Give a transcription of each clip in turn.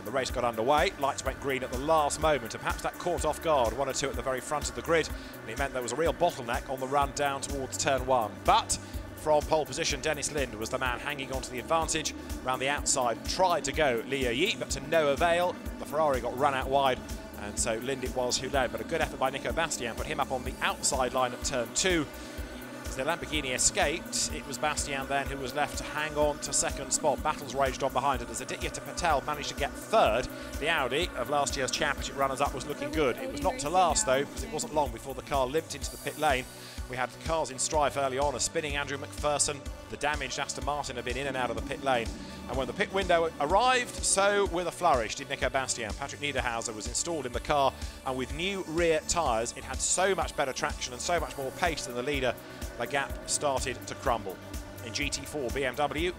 the race got underway. Lights went green at the last moment, and perhaps that caught off guard one or two at the very front of the grid, and it meant there was a real bottleneck on the run down towards turn 1. But from pole position, Dennis Lind was the man hanging on to the advantage. Round the outside, tried to go Liu Yi, but to no avail. The Ferrari got run out wide, and so Lind it was who led. But a good effort by Nico Bastian put him up on the outside line at turn 2. As the Lamborghini escaped, it was Bastian then who was left to hang on to second spot. Battles raged on behind it as Aditya Patel managed to get third. The Audi of last year's championship runners-up was looking good. It was not to last though, because it wasn't long before the car limped into the pit lane. We had cars in strife early on, a spinning Andrew McPherson. The damaged Aston Martin had been in and out of the pit lane. And when the pit window arrived, so with a flourish did Nico Bastian. Patrick Niederhauser was installed in the car, and with new rear tyres, it had so much better traction and so much more pace than the leader, the gap started to crumble. In GT4, BMW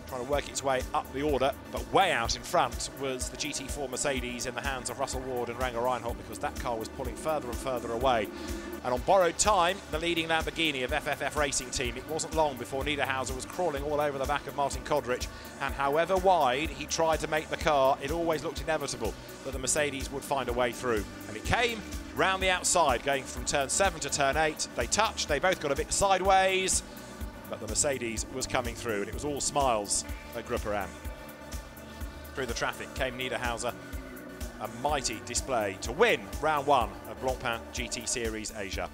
trying to work its way up the order, but way out in front was the GT4 Mercedes in the hands of Russell Ward and Ranger Reinhold, because that car was pulling further and further away. And on borrowed time, the leading Lamborghini of FFF Racing Team, it wasn't long before Niederhauser was crawling all over the back of Martin Kodrich, and however wide he tried to make the car, it always looked inevitable that the Mercedes would find a way through. And it came round the outside, going from turn 7 to turn 8. They touched, they both got a bit sideways, but the Mercedes was coming through, and it was all smiles at Grupperan. Through the traffic came Niederhauser, a mighty display to win round 1 of Blancpain GT Series Asia.